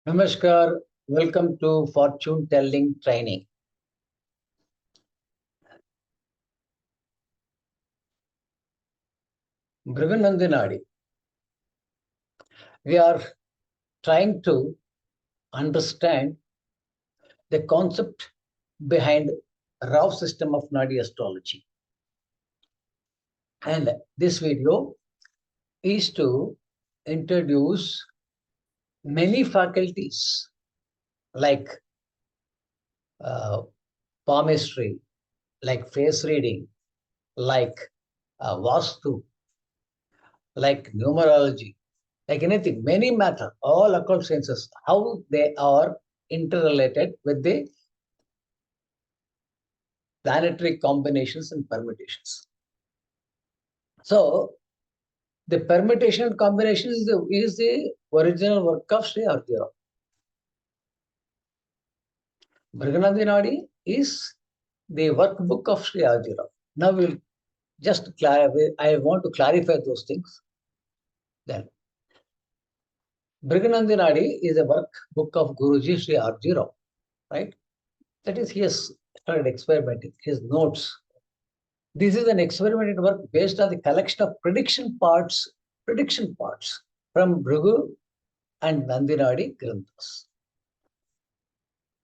Namaskar, welcome to fortune telling training. Bhrigu Nadi. We are trying to understand the concept behind Rao'S system of Nadi Astrology. And this video is to introduce many faculties like palmistry, like face reading, like vastu, like numerology, like anything, many matter, all occult sciences, how they are interrelated with the planetary combinations and permutations. So, the permutation and combination is the original work of Sri R.G.Rao. Bhrigu Nadi is the workbook of Sri R.G.Rao. Now we'll just clarify. I want to clarify those things. Then, Bhrigu Nadi is a workbook of Guruji Sri R.G.Rao, right? That is, he has started experimenting, his notes. This is an experimental work based on the collection of prediction parts from Bhrigu and Nandi Nadi Granthas.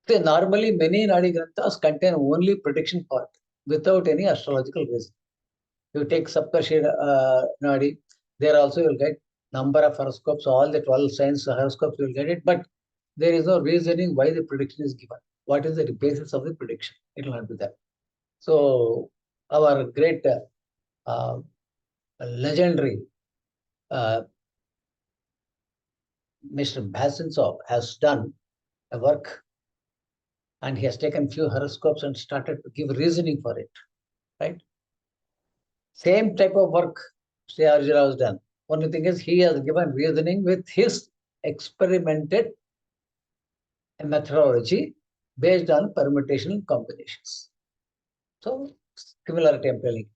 So normally, many Nadi Granthas contain only prediction part without any astrological reason. You take Saptarshi Nadi, there also you will get number of horoscopes, all the 12 signs horoscopes you will get it, but there is no reasoning why the prediction is given. What is the basis of the prediction? It will not be there. So our great legendary Mr. Bhasinsaw has done a work and he has taken few horoscopes and started to give reasoning for it, right? Same type of work Sri R.G.Rao has done. Only thing is he has given reasoning with his experimented methodology based on permutation combinations. So similarity I'm telling.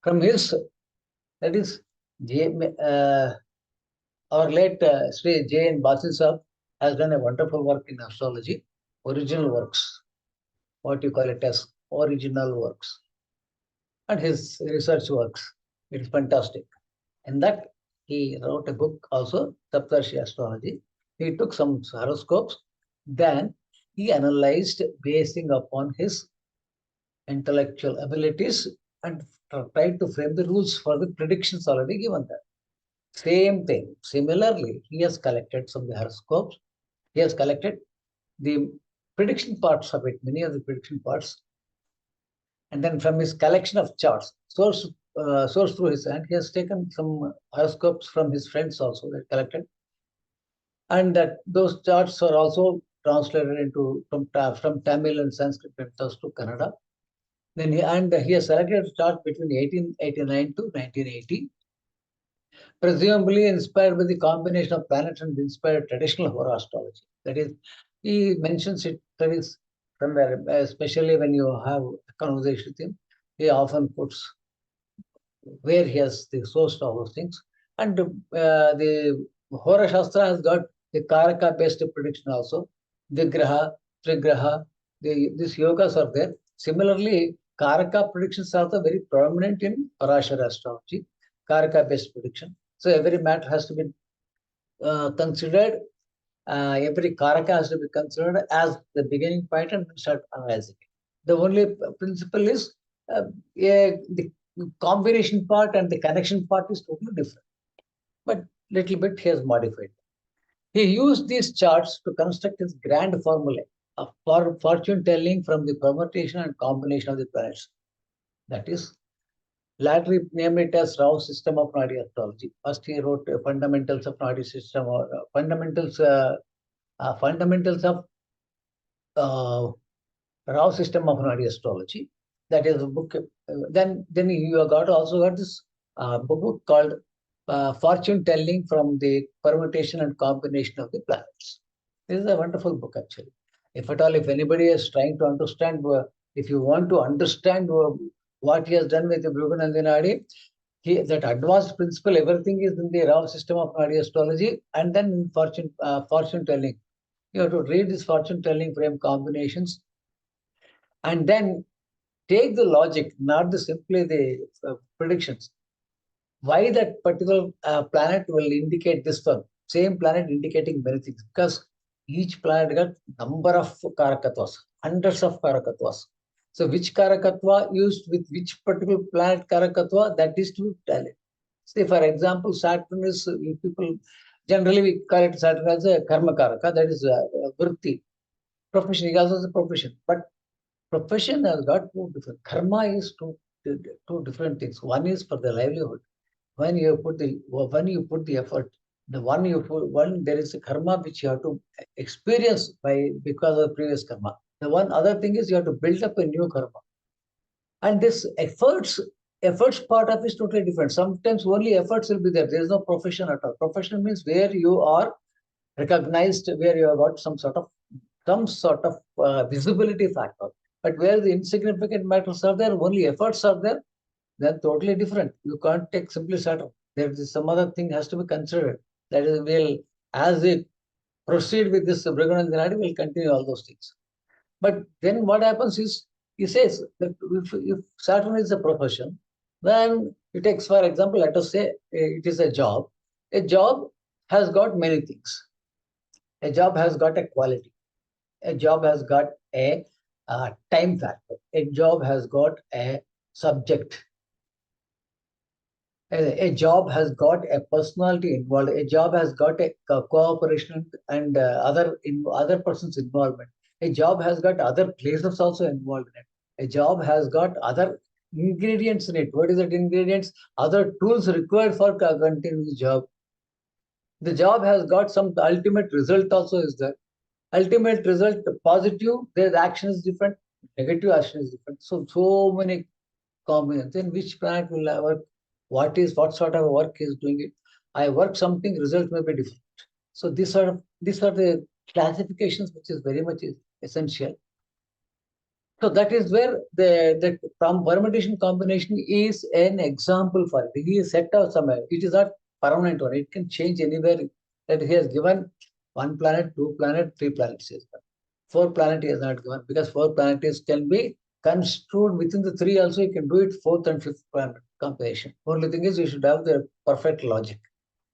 From his, that is our late Sri J.N. Bhasinsaw has done a wonderful work in astrology, original works, what you call it as original works, and his research works. It is fantastic. In that, he wrote a book also, Saptarshi Astrology. He took some horoscopes, then he analyzed basing upon his intellectual abilities and tried to frame the rules for the predictions already given there. Same thing. Similarly, he has collected some of the horoscopes. He has collected the prediction parts of it, many of the prediction parts. And then from his collection of charts, source through his hand, he has taken some horoscopes from his friends also that collected. And that those charts are also translated into from Tamil and Sanskrit to Kannada. Then he has selected a chart between 1889 to 1980. Presumably inspired by the combination of planets and inspired traditional Horary Astrology. That is, he mentions it, that is, somewhere, especially when you have a conversation with him, he often puts where he has the source to all those things. And the Horary Shastra has got the Karaka-based prediction also, Vigraha, Trigraha, these yogas are there. Similarly, Karaka predictions are also very prominent in Horary Astrology, Karaka-based prediction. So every matter has to be considered, every Karaka has to be considered as the beginning point and start analyzing it. The only principle is the combination part and the connection part is totally different. But little bit he has modified. He used these charts to construct his grand formula of fortune telling from the permutation and combination of the planets. That is, later named it as Rao'S system of Nadi Astrology. First, he wrote fundamentals of Nadi system or fundamentals of Rao'S system of Nadi Astrology. That is a book. Then you also got this book called Fortune Telling from the Permutation and Combination of the Planets. This is a wonderful book actually. If at all, if anybody is trying to understand, if you want to understand what he has done with the Bhrigu Nadi, that advanced principle, everything is in the Rao'S system of Nadi Astrology, and then fortune telling. You have to read this fortune telling frame combinations and then take the logic, not the simply the predictions. Why that particular planet will indicate this one? Same planet indicating many things because each planet got number of karakatwas, hundreds of karakatwas. So which karakatva used with which particular planet karakatva, that is to tell it. Say for example, Saturn is people generally we call it Saturn as a karma karaka, that is vritti. Profession is also a profession, but profession has got two different. Karma is two different things. One is for the livelihood. When you put the effort, the one you put one there is a karma which you have to experience by because of previous karma. The one other thing is you have to build up a new karma. And this efforts part of is totally different. Sometimes only efforts will be there. There is no profession at all. Profession means where you are recognized, where you have got some sort of visibility factor. But where the insignificant matters are there, only efforts are there, they're totally different. You can't take simply Saturn. There is some other thing has to be considered. That is, as we proceed with this Bhrigu and Nadi, we'll continue all those things. But then what happens is, he says that if Saturn is a profession, then it takes, for example, let us say it is a job. A job has got many things. A job has got a quality. A job has got a time factor. A job has got a subject. A job has got a personality involved. A job has got a cooperation and other person's involvement. A job has got other places also involved in it. A job has got other ingredients in it. What is that ingredients? Other tools required for continuing the job. The job has got some ultimate result also is there. Ultimate result, positive, their action is different, negative action is different. So many combinations. Then which planet will I work? What sort of work is doing it? I work something, result may be different. So these are the classifications which is very much essential. So that is where the permutation combination is an example for it. He is set out somewhere. It is not permanent one. It can change anywhere. That he has given one planet, two planet, three planets. Four planet he has not given because four planets can be construed within the three also. You can do it fourth and fifth planet combination. Only thing is you should have the perfect logic,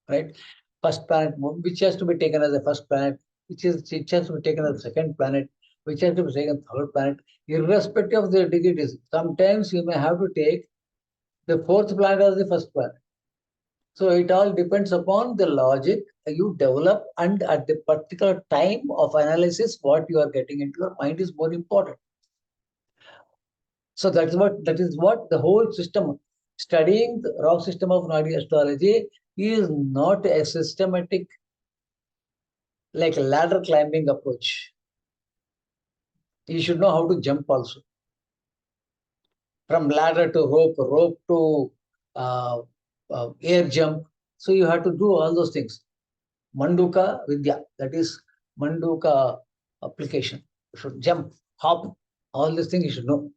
right? First planet, which has to be taken as a first planet, which has to be taken as a second planet, which has to be taken as third planet, irrespective of their degrees. Sometimes you may have to take the fourth planet as the first planet. So it all depends upon the logic you develop, and at the particular time of analysis, what you are getting into your mind is more important. So that is what the whole system. Studying the raw system of Nadi astrology is not a systematic, like a ladder climbing approach. You should know how to jump also. From ladder to rope, rope to air jump. So you have to do all those things. Manduka Vidya, that is Manduka application. You should jump, hop, all these things you should know.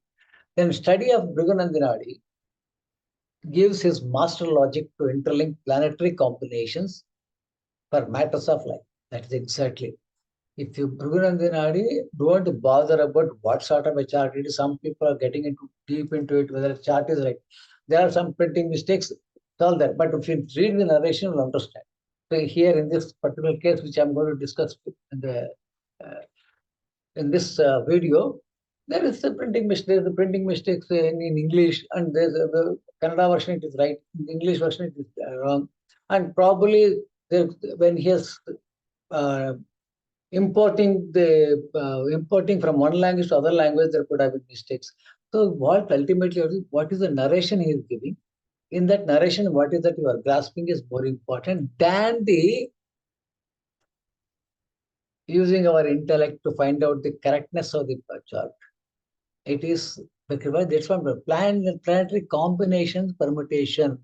Then study of Bhrigu Nadi gives his master logic to interlink planetary combinations for matters of life. That is exactly. If you Bhrigu Nadi, don't bother about what sort of a chart it is. Some people are getting deep into it, whether a chart is right. There are some printing mistakes, it's all that. But if you read the narration, you'll understand. So here in this particular case, which I'm going to discuss uh, in this video, there is a printing mistake. The printing mistakes in English, and there's the Kannada version it is right, in the English version it is wrong, and probably when he has uh, importing from one language to other language, there could have been mistakes. So what is the narration he is giving? In that narration, what is that you are grasping is more important than the using our intellect to find out the correctness of the chart. It is that's from the planetary combinations, permutation.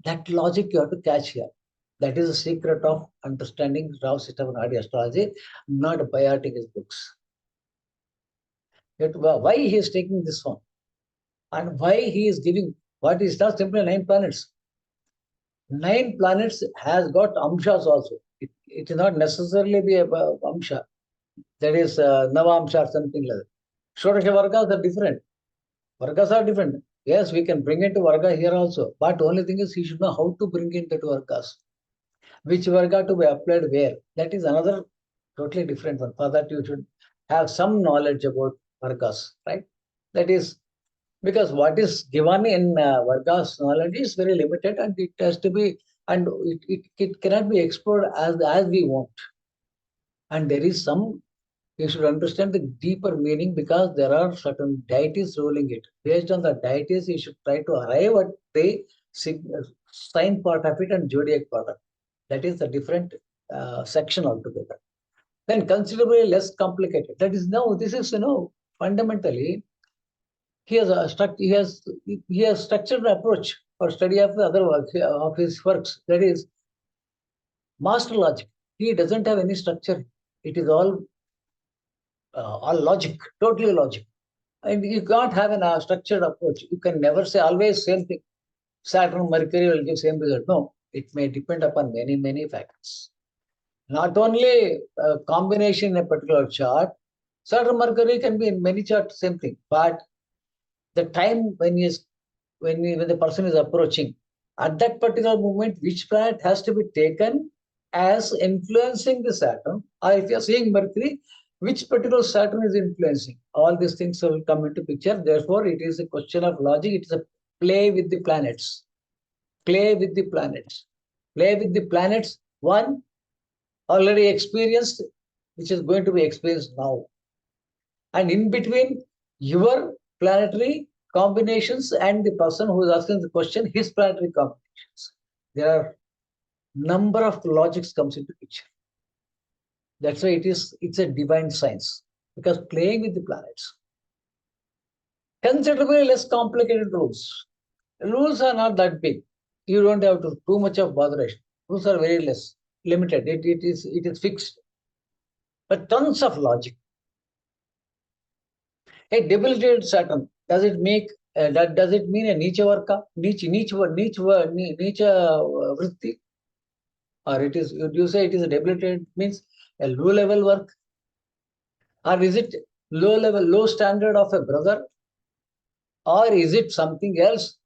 That logic you have to catch here. That is the secret of understanding Rao'S system of Nadi astrology, not biotic his books. Why he is taking this one, and why he is giving what is not simply 9 planets. 9 planets has got amshas also. It is not necessarily be a amsha. That is Navamsha or something like that. Shodasha Vargas are different. Vargas are different. Yes, we can bring into Varga here also. But only thing is, he should know how to bring into Vargas. Which Varga to be applied where. That is another totally different one. For that, you should have some knowledge about Vargas, right? That is because what is given in Vargas knowledge is very limited and it has to be, and it cannot be explored as we want. And there is some, you should understand the deeper meaning because there are certain deities ruling it. Based on the deities, you should try to arrive at the sign part of it and zodiac part of it. That is a different section altogether. Then considerably less complicated. That is no, this is fundamentally he has he has structured an approach for study of the other work of his works. That is master logic. He doesn't have any structure. It is all logic, totally logic. And you can't have a structured approach. You can never say always same thing. Saturn, Mercury will give same result. No, it may depend upon many, many factors. Not only a combination in a particular chart, Saturn, Mercury can be in many charts, same thing. But the time when the person is approaching, at that particular moment, which planet has to be taken as influencing the Saturn, or if you're seeing Mercury, which particular Saturn is influencing. All these things will come into picture. Therefore, it is a question of logic. It is a play with the planets. Play with the planets. Play with the planets. One already experienced, which is going to be experienced now. And in between your planetary combinations and the person who is asking the question, his planetary combinations. There are number of logics comes into picture. That's why it's a divine science because playing with the planets. Considerably less complicated rules. Rules are not that big. You don't have to too much of botheration. Rules are very less, limited. It is fixed. But tons of logic. A debilitated Saturn, does it make does it mean a niche varka, niche vritti, or it is? Do you say it is a debilitated means a low level work, or is it low level, low standard of a brother, or is it something else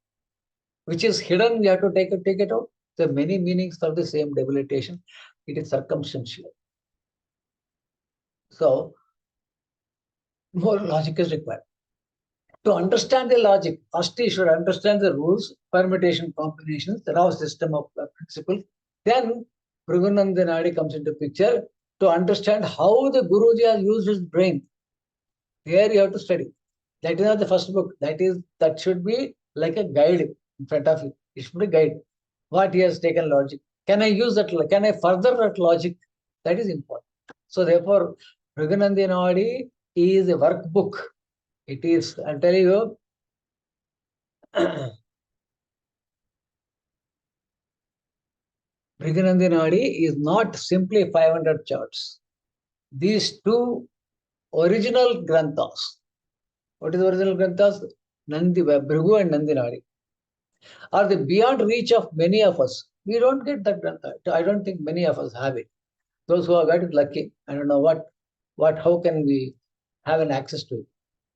which is hidden? We have to take it out. There are many meanings for the same debilitation. It is circumstantial. So more logic is required. To understand the logic, first you should understand the rules, permutation combinations, the Rao's system of principles. Then Bhrigu Nadi comes into picture to understand how the Guruji has used his brain. Here you have to study. That is not the first book. That should be like a guide in front of you. It should be a guide. What he has taken logic. Can I use that? Can I further that logic? That is important. So therefore, Bhrigu Nadi is a workbook. It is, I'll tell you, Bhrigu Nadi is not simply 500 charts. These two original granthas. What is the original granthas? Nandi, Bhrigu and Nadi are the beyond reach of many of us. We don't get that grantha. I don't think many of us have it. Those who have got it lucky. I don't know how can we have an access to it.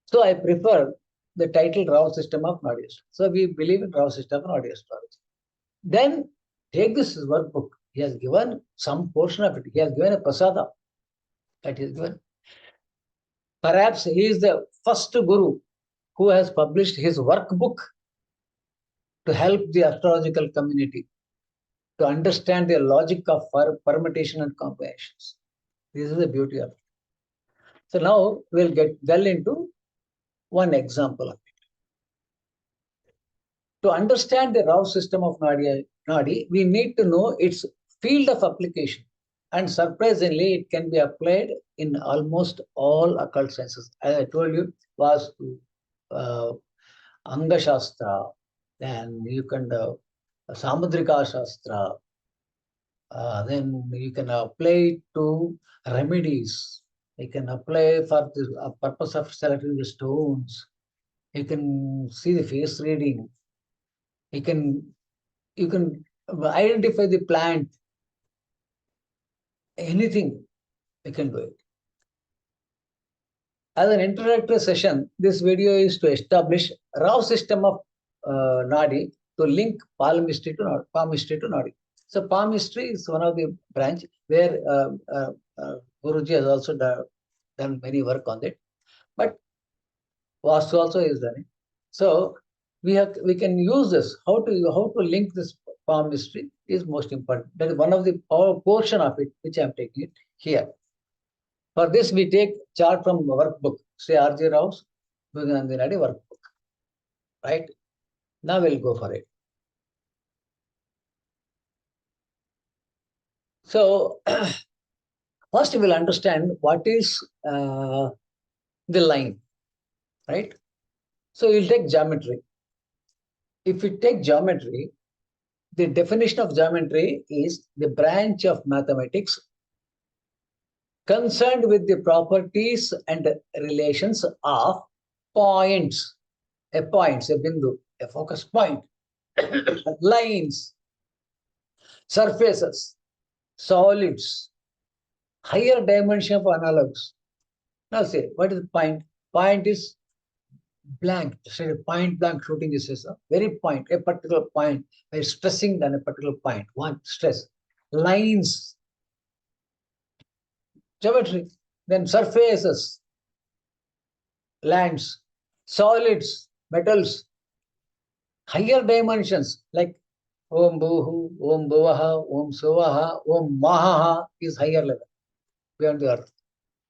So I prefer the title Rao's system of Nadi Astrology. So we believe in Rao's system of Nadi Astrology. Then take this workbook. He has given some portion of it. He has given a prasada that he has given. Perhaps he is the first guru who has published his workbook to help the astrological community to understand the logic of permutation and combinations. This is the beauty of it. So now we'll get well into one example of it. To understand the Rao system of Nadi, we need to know its field of application. And surprisingly, it can be applied in almost all occult sciences. As I told you, Vastu, Anga Shastra, then you can Samudrika Shastra, then you can apply it to remedies. You can apply for the purpose of selecting the stones. You can see the face reading. You can identify the plant, anything, we can do it. As an introductory session, this video is to establish Rao's system of Nadi to link Pamlmistry to Nadi. So Pamlmistry is one of the branch where Guruji has also done many work on it, but Vastu also is done it. So we can use this. How to link this Pamlmistry is most important. That is one of the portion of it which I am taking it here. For this, we take chart from workbook, say R.G.Rao's Nadi workbook. Right? Now we'll go for it. So, first we will understand what is the line. Right? So, we'll take geometry. If we take geometry, the definition of geometry is the branch of mathematics concerned with the properties and relations of points, a bindu, a focus point, lines, surfaces, solids, higher dimension of analogs. Now say, what is the point? Point is blank. Say point blank shooting is a very point, a particular point, by stressing on a particular point. One, stress. Lines, geometry. Then surfaces, lands, solids, metals, higher dimensions like Om Bhuhu, Om Bhuvaha, Om Suvaha, Om Mahaha is higher level, beyond the earth.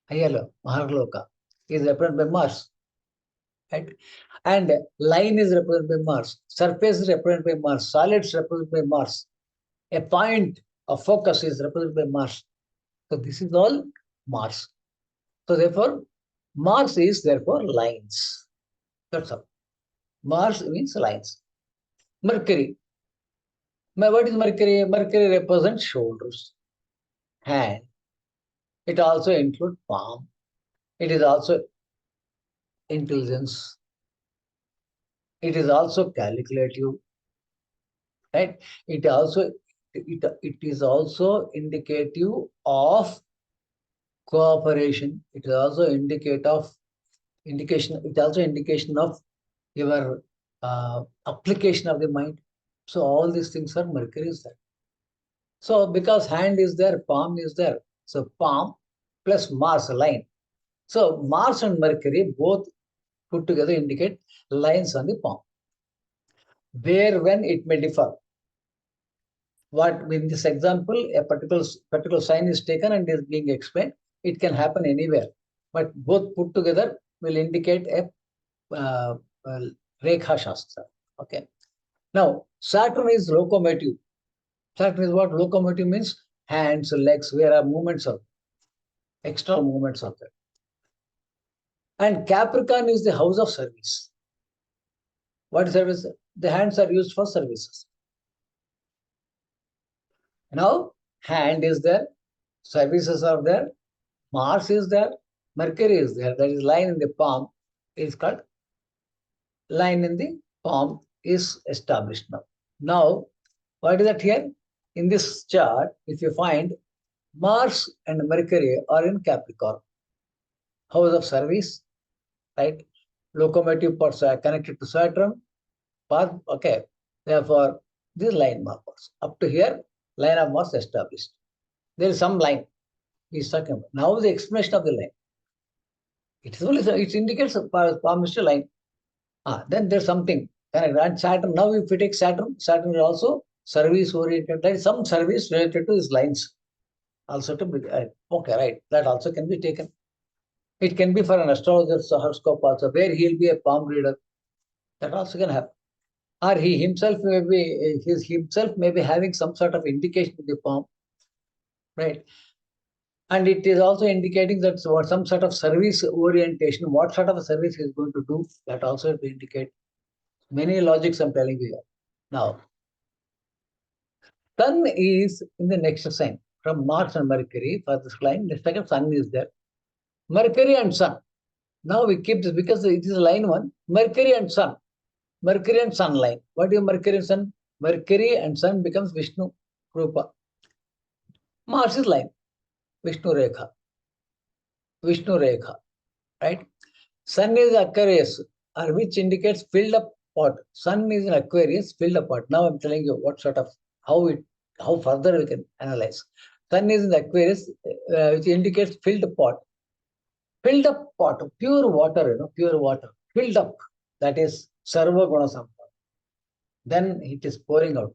Higher level, Maharloka is represented by Mars. Right? And line is represented by Mars. Surface is represented by Mars. Solids represented by Mars. A point of focus is represented by Mars. So this is all Mars. So therefore, Mars is therefore lines. That's all. Mars means lines. Mercury. What is Mercury? Mercury represents shoulders, hand. It also includes palm. It is also intelligence. It is also calculative. Right? It is also indicative of cooperation. It is also indication of your application of the mind. So all these things are Mercury is there. So because hand is there, palm is there. So palm plus Mars line. So Mars and Mercury both put together indicate lines on the palm. Where, when it may differ. What in this example, a particular sign is taken and is being explained. It can happen anywhere, but both put together will indicate a Rekha Shastra. Okay. Now, Saturn is locomotive. Saturn is what? Locomotive means hands, legs, where are movements of external movements of that. And Capricorn is the house of service. What service? The hands are used for services. Now, hand is there, services are there, Mars is there, Mercury is there. That is line in the palm is called line in the palm is established now. Now, what is that here? In this chart, if you find Mars and Mercury are in Capricorn, house of service, right? Locomotive parts are connected to Saturn, path, okay. Therefore, this line markers. Up to here, line of Mars established. There is some line he's talking about. Now the explanation of the line. It is only it indicates a Pamlmistry line. Then there's something. And Saturn, now if we take Saturn, Saturn is also service oriented. There is some service related to his lines. Also to be okay, right. That also can be taken. It can be for an astrologer's horoscope also, where he'll be a palm reader. That also can happen. Or he himself may be having some sort of indication in the palm, right? And it is also indicating that some sort of service orientation, what sort of a service he is going to do, that also will indicate. Many logics I'm telling you here. Now, Sun is in the next sign from Mars and Mercury for this line. The second Sun is there. Mercury and Sun. Now we keep this because it is line one. Mercury and Sun. Mercury and Sun line. What is Mercury and Sun? Mercury and Sun becomes Vishnu Rupa. Mars is line, Vishnu Rekha. Vishnu Rekha, right? Sun is Aquarius, which indicates filled up pot. Sun is in Aquarius, filled up pot. Now I'm telling you what sort of, how further we can analyze. Sun is in the Aquarius, which indicates filled pot. Filled up pot, pure water, pure water, filled up. That is Sarva Guna Sampana. Then it is pouring out.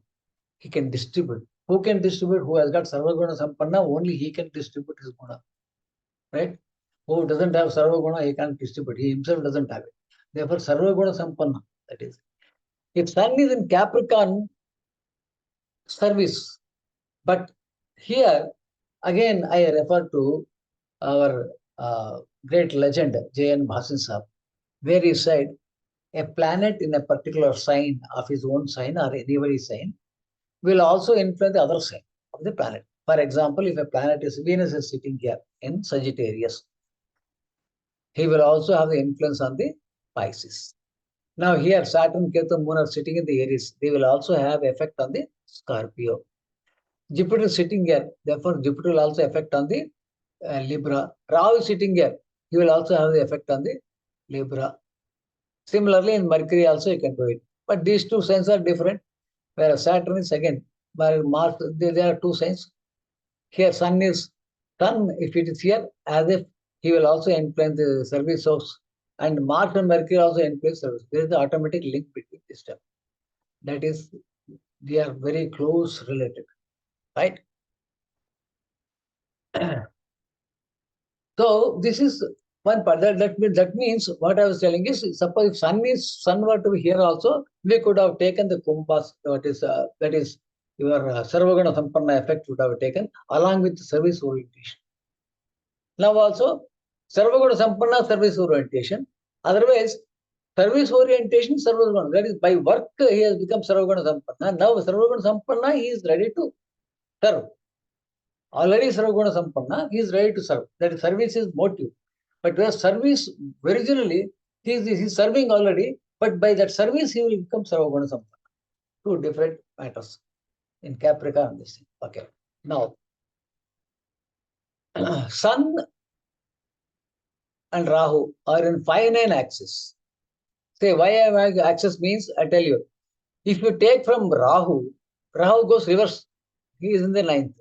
He can distribute. Who can distribute? Who has got Sarva Guna Sampanna? Only he can distribute his guna. Right? Who doesn't have Sarva Guna, he can't distribute. He himself doesn't have it. Therefore, Sarva Guna Sampanna. That is. If Sun is in Capricorn, service. But here, again, I refer to our great legend, J.N. Bhasin Saab, where he said, a planet in a particular sign of his own sign or anybody's sign will also influence the other sign of the planet. For example, if a planet is Venus is sitting here in Sagittarius, he will also have the influence on the Pisces. Now here Saturn, Ketu, Moon are sitting in the Aries. They will also have effect on the Scorpio. Jupiter is sitting here. Therefore, Jupiter will also affect on the Libra. Rahu is sitting here. He will also have the effect on the Libra. Similarly, in Mercury also you can do it. But these two signs are different. Whereas Saturn is again, Mars, there are two signs. Here, Sun, if it is here, as if he will also influence the service source. And Mars and Mercury also influence service. There is the automatic link between this stuff. That is, they are very close related. Right? So this is one part. That means what I was telling is, suppose if Sun were to be here also, we could have taken the Kumbhas, that is your Sarvaguna Sampanna effect would have taken along with service orientation. Now also Sarvaguna Sampanna service orientation. Otherwise, service orientation, Sarvaguna. That is by work he has become Sarvaguna Sampanna. Now Sarvaguna Sampanna he is ready to serve. Already Sarvaguna Sampanna, he is ready to serve. That is, service is motive. But where service, originally, he is serving already, but by that service, he will become Sarvaguna Sampanna. Two different matters in Capricorn. This thing. Okay. Now, Sun and Rahu are in 5-9 axis. Say, why axis means, I tell you, if you take from Rahu, Rahu goes reverse. He is in the 9th.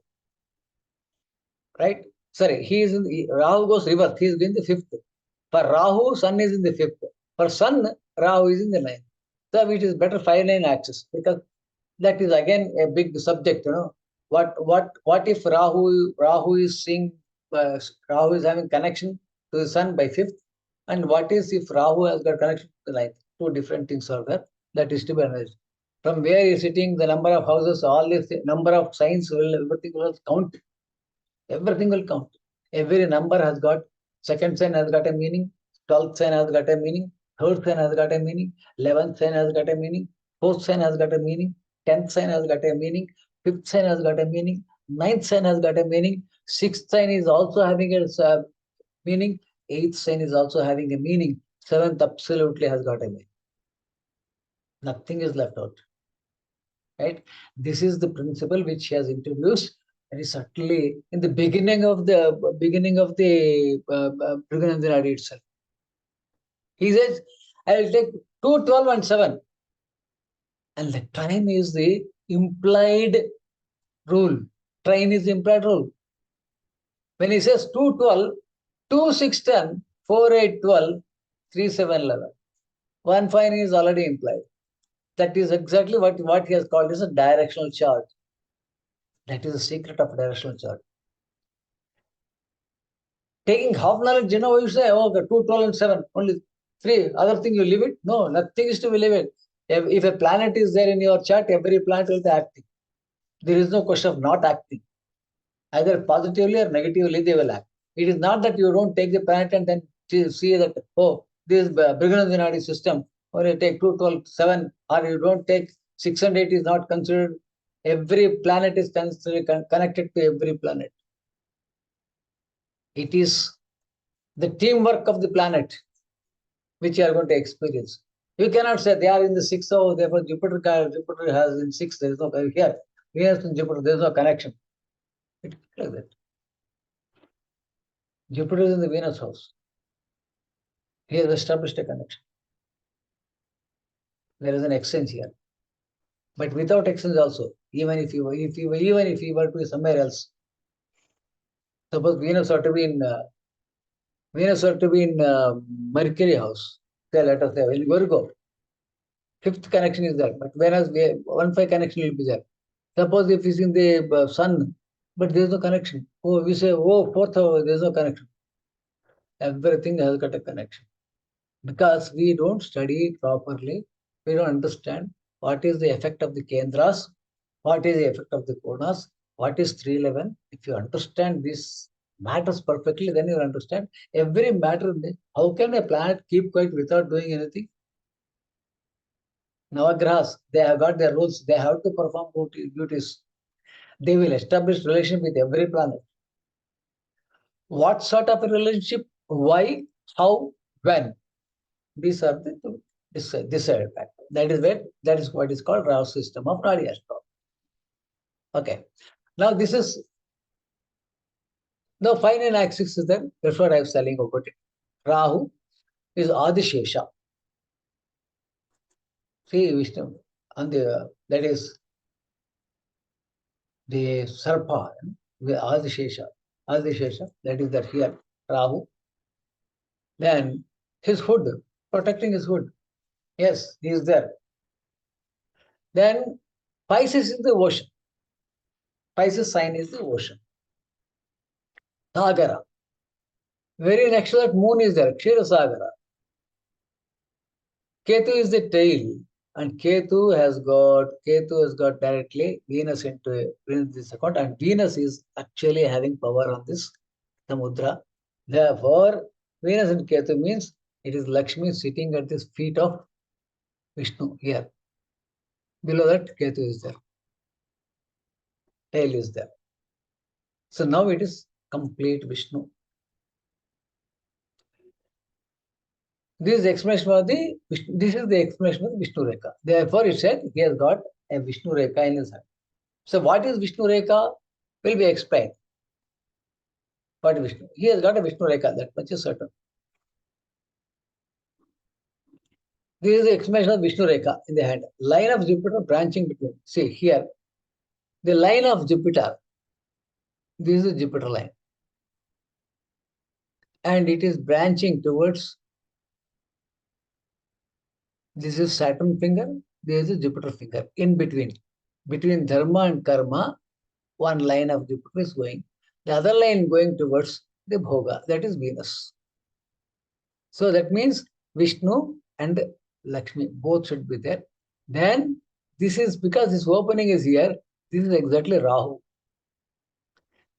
Right? Sorry, Rahu goes reverse. He is in the 5th. For Rahu, Sun is in the 5th. For Sun, Rahu is in the 9th. So it is better 5-9 axis, because that is again a big subject. What if Rahu is seeing Rahu is having connection to the Sun by 5th, and what is if Rahu has got connection to the 9th? Two different things are there. That is to be analyzed. From where he is sitting, the number of houses, all this number of signs everything will count. Everything will count. Every number has got, second sign has got a meaning, 12th sign has got a meaning, third sign has got a meaning, 11th sign has got a meaning, fourth sign has got a meaning, 10th sign has got a meaning, fifth sign has got a meaning, ninth sign has got a meaning, sixth sign is also having a meaning, eighth sign is also having a meaning, seventh absolutely has got a meaning. Nothing is left out. Right? This is the principle which he has introduced. And is certainly in the beginning of the Bhrigu Nadi itself. He says, I will take 2, 12, and 7. And the time is the implied rule. Trine is the implied rule. When he says 2, 12, 2, 6, 10, 4, 8, 12, 3, 7, 11. 1, 5 is already implied. That is exactly what he has called as a directional chart. That is the secret of directional chart. Taking half knowledge, you say, oh, okay, 2, 12, and 7, only 3. Other thing you leave it? No, nothing is to be leave it. If a planet is there in your chart, every planet will be acting. There is no question of not acting. Either positively or negatively, they will act. It is not that you don't take the planet and then see that, oh, this Bhrigu Nadi system, or you take 2, 12, 7, or you don't take 6 and 8 is not considered. Every planet is connected to every planet. It is the teamwork of the planet which you are going to experience. You cannot say they are in the sixth house, therefore Jupiter has in sixth, there is no here. Venus and Jupiter, there is no connection. It's like that. Jupiter is in the Venus house. He has established a connection. There is an exchange here. But without exchange also, even if you were to be somewhere else, suppose Venus were to be in Mercury house. Say, let us say, in Virgo, fifth connection is there, but whereas 1-5 connection will be there. Suppose if it's in the Sun, but there is no connection. Oh, we say, oh, fourth house, there is no connection. Everything has got a connection. Because we don't study it properly, we don't understand what is the effect of the Kendras, what is the effect of the Konas, what is 311. If you understand these matters perfectly, then you understand every matter. How can a planet keep quiet without doing anything? Navagrahas, they have got their rules. They have to perform duties. They will establish relationship with every planet. What sort of a relationship? Why? How? When? These are the decided factors. That is what is called Rao'S system of Nadi Astrology. Okay. Now this is the final axis is there. That's what I was telling about it. Rahu is Adishesha. See Vishnu on the that is the Sarpa, the Adishesha. Adishesha, that is that here, Rahu. Then his hood, protecting his hood. Yes, he is there. Then Pisces is the ocean. Pisces sign is the ocean. Sagara. Very next to that, moon is there, Kshira Sagara. Ketu is the tail, and Ketu has got directly Venus into this account, and Venus is actually having power on this Samudra. Therefore, Venus and Ketu means it is Lakshmi sitting at the feet of Vishnu here. Below that, Ketu is there. Tail is there. So now it is complete Vishnu. This is the explanation of the Vishnu Rekha. Therefore, it said he has got a Vishnu Rekha in his hand. So what is Vishnu Rekha will be explained. What is Vishnu? He has got a Vishnu Rekha, that much is certain. This is the explanation of Vishnu Rekha in the hand. Line of Jupiter branching between. See here, the line of Jupiter. This is the Jupiter line. And it is branching towards, this is Saturn finger, this is Jupiter finger. In between Dharma and Karma, one line of Jupiter is going. The other line going towards the Bhoga, that is Venus. So that means Vishnu and Lakshmi, both should be there. Then this is, because this opening is here, this is exactly Rahu.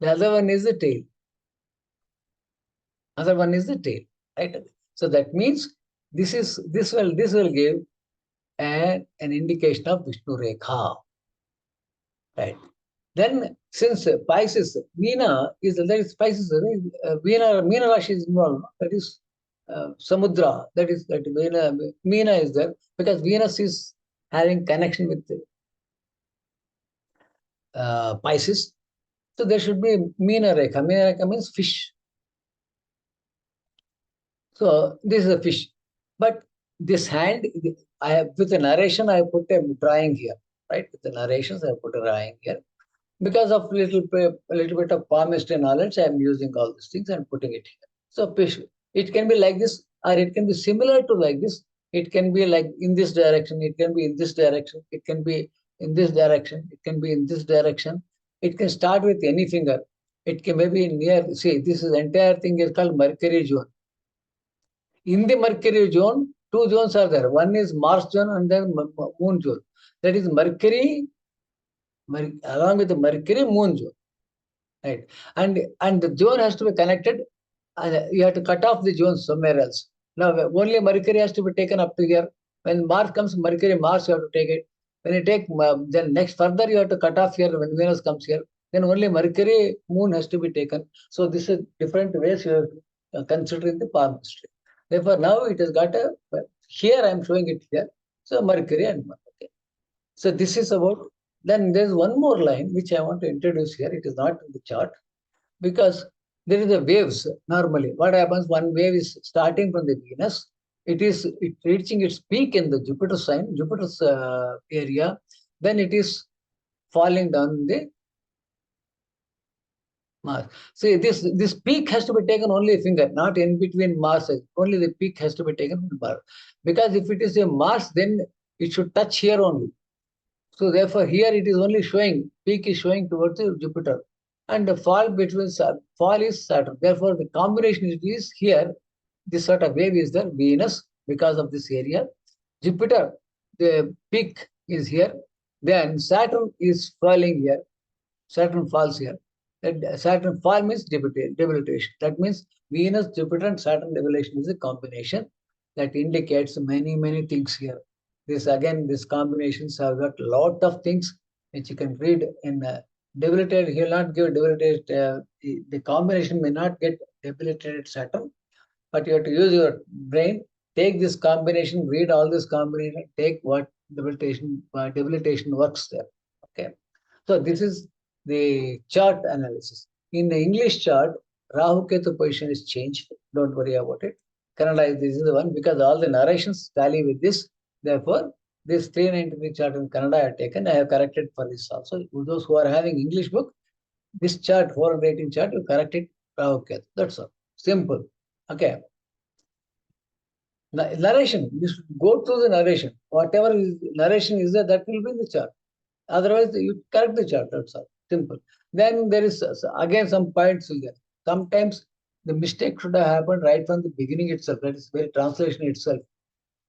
The other one is the tail. Other one is the tail, right? So that means this will give an indication of Vishnu Rekha, right? Then since Pisces, Meena is Pisces, Meena Rashi is involved. That is Samudra. That is that Meena is there because Venus is having connection with Pisces. So there should be Meena Rekha. Meena Rekha means fish. So this is a fish. But this hand, I have with the narration, I put a drawing here, right? With the narrations, I put a drawing here. Because of a little bit of Pamlmistry knowledge, I am using all these things and putting it here. So it can be like this, or it can be similar to like this. It can be like in this direction. It can be in this direction. It can be in this direction. It can be in this direction. It can start with any finger. It can maybe near. See, this is entire thing is called Mercury zone. In the Mercury zone, two zones are there. One is Mars zone and then Moon zone. That is Mercury, along with the Mercury, Moon zone. Right. And the zone has to be connected. And you have to cut off the zone somewhere else. Now, only Mercury has to be taken up to here. When Mars comes, Mercury, Mars, you have to take it. When you take, then next further, you have to cut off here when Venus comes here. Then only Mercury, Moon has to be taken. So this is different ways you are considering the Pamlmistry. Therefore, now it has got a here I am showing it here. So Mercury and Mars. Okay. So this is about, then there's one more line which I want to introduce here. It is not in the chart because there is a waves normally. What happens, one wave is starting from the Venus. It reaching its peak in the Jupiter sign, Jupiter's area. Then it is falling down the Mars. See, this peak has to be taken only a finger, not in between Mars. Only the peak has to be taken from Mars. Because if it is a Mars, then it should touch here only. So therefore, here it is only showing, peak is showing towards the Jupiter. And the fall is Saturn. Therefore, the combination is here. This sort of wave is there, Venus, because of this area. Jupiter, the peak is here. Then Saturn is falling here. Saturn falls here. Saturn fall means debilitation. That means Venus, Jupiter, and Saturn debilation is a combination that indicates many, many things here. This combinations have got a lot of things which you can read in debilitated. He will not give debilitated. The combination may not get debilitated Saturn, but you have to use your brain. Take this combination, read all this combination, take what debilitation works there. Okay. So this is the chart analysis. In the English chart, Rahu Ketu position is changed. Don't worry about it. Kannada, this is the one because all the narrations tally with this. Therefore, this 393 chart in Kannada I have taken. I have corrected for this also. Those who are having English book, this chart, 418 chart, you correct it Rahu Ketu. That's all. Simple. Okay. Narration. You should go through the narration. Whatever narration is there, that will be in the chart. Otherwise, you correct the chart. That's all. Simple. Then there is again some points there. Sometimes the mistake should have happened right from the beginning itself. That is very translation itself.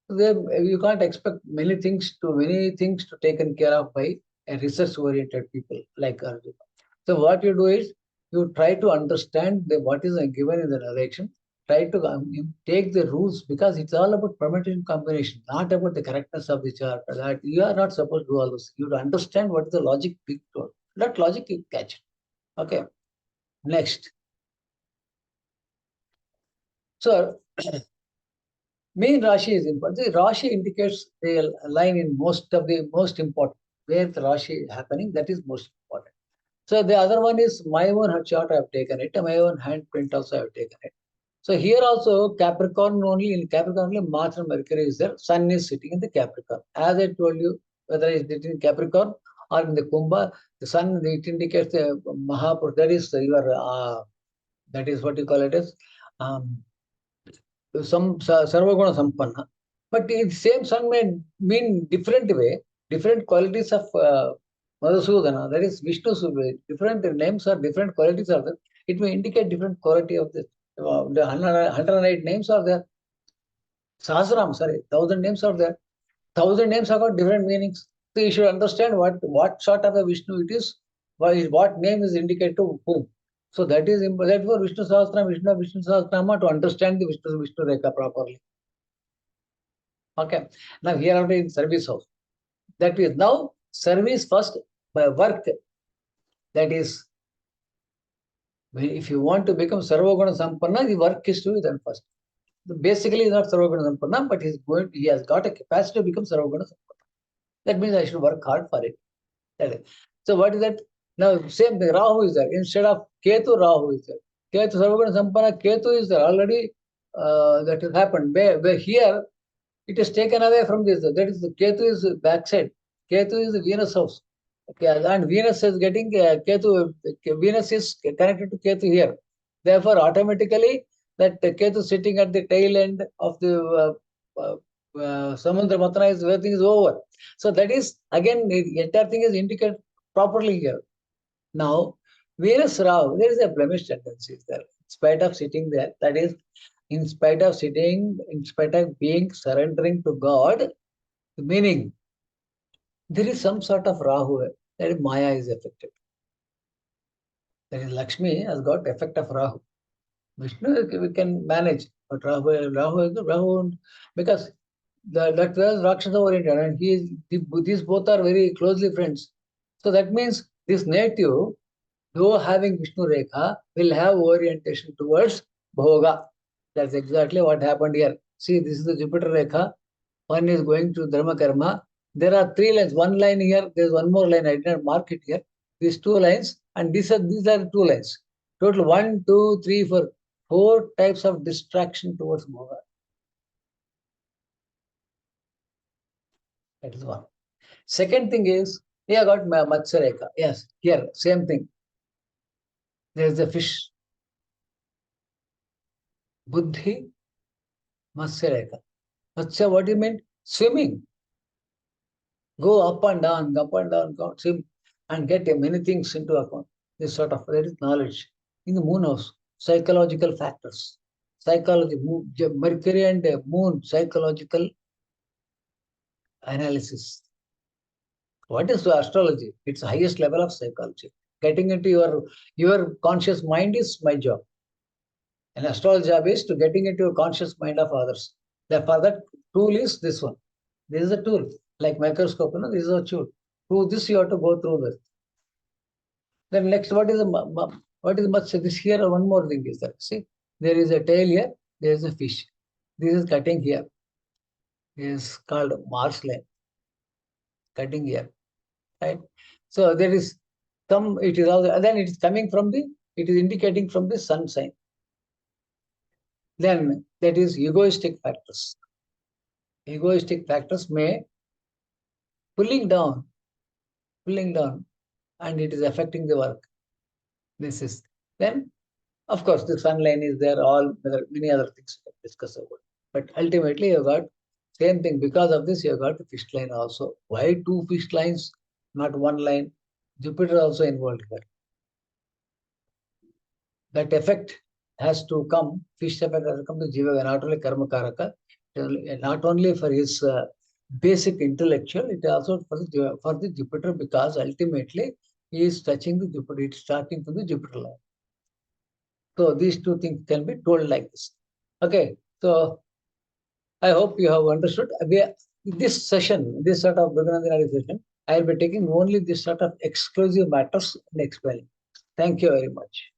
So there, you can't expect many things to taken care of by a research-oriented people like R.G.Rao. So what you do is you try to understand what is given in the narration. Try to take the rules because it's all about permutation combination, not about the correctness of the chart. That you are not supposed to do all this. You understand what is the logic. That logic you catch it. Okay. Next. So main Rashi is important. The Rashi indicates the line in most important. Where the Rashi is happening, that is most important. So the other one is my own chart I have taken it. My own hand print also I have taken it. So here also Capricorn only, in Capricorn only Mars and Mercury is there. Sun is sitting in the Capricorn. As I told you, whether it's in Capricorn or in the Kumbha, the Sun, it indicates the Mahapurusha. That is your, that is what you call it as some Sarvaguna Sampanna. But the same Sun may mean different way, different qualities of Madhusudana, that is Vishnu, different names or different qualities are there. It may indicate different quality of this. The 108 names are there. Sahasram, sorry, 1000 names are there. 1000 names have got different meanings. So you should understand what sort of a Vishnu it is, what name is indicated to whom. So that is important for Vishnu Sahasram, Vishnu Sahasrama to understand the Vishnu Rekha properly. Okay. Now here are in service house. That is now service first by work. That is, if you want to become Sarvaguna Sampanna, the work is to be done first. Basically, he's not Sarvaguna Sampanna, but he has got a capacity to become Sarvaguna Sampanna. That means I should work hard for it. So what is that? Now, same thing, Rahu is there. Instead of Ketu, Rahu is there. Ketu, Sarvaguna Sampanna, Ketu is there already. That has happened. Where here, it is taken away from this. That is, the Ketu is backside. Ketu is the Venus house. Okay, and Venus is getting Ketu. Venus is connected to Ketu here. Therefore, automatically, that Ketu sitting at the tail end of the Samudra Matana is everything is over. So that is again the entire thing is indicated properly here. Now, Venus Rahu, there is a blemish tendency there. In spite of sitting there, that is, in spite of being surrendering to God, meaning there is some sort of Rahu, that is Maya is affected. That is Lakshmi has got effect of Rahu. Vishnu we can manage, but Rahu because that was Rakshasa oriented and these both are very closely friends. So that means this native, though having Vishnu Rekha, will have orientation towards Bhoga. That's exactly what happened here. See, this is the Jupiter Rekha. one is going to Dharma Karma. There are three lines, one line here, there's one more line, I didn't mark it here. These two lines, and these are two lines. Total 1, 2, 3, 4. 4 types of distraction towards Bhoga. That is one. Second thing is, here I got Matsya. Yes, here, same thing. There is a fish. Buddhi, Matsya. Matsya, what do you mean? Swimming. Go up and down, go swim, and get many things into account. This sort of, that is knowledge. In the moon house, psychological factors. Psychology, Mercury and moon, psychological analysis. What is astrology? It's the highest level of psychology. Getting into your conscious mind is my job. An astrology job is to getting into a conscious mind of others. Therefore, that tool is this one. This is a tool, like microscope. This is a tool. Through this, you have to go through this. Then next, what is much? This here, one more thing is that, see, there is a tail here, there is a fish. This is cutting here. This is called Mars line. Cutting here, right? So there is it is also, then it is coming from it is indicating from the sun sign. Then that is egoistic factors. Egoistic factors may pulling down, and it is affecting the work. This is then, of course, the sun line is there, many other things to discuss about. But ultimately, you got same thing. Because of this, you got the fish line also. Why two fish lines, not one line? Jupiter also involved here. That effect has to come, fish effect has to come to Jiva, not only Karma Karaka, not only for his basic intellectual, it also for the Jupiter, because ultimately he is touching the Jupiter, it's starting from the Jupiter line. So these two things can be told like this. Okay, so I hope you have understood. This session, this sort of Bhrigu session, I will be taking only this sort of exclusive matters and explaining. Thank you very much.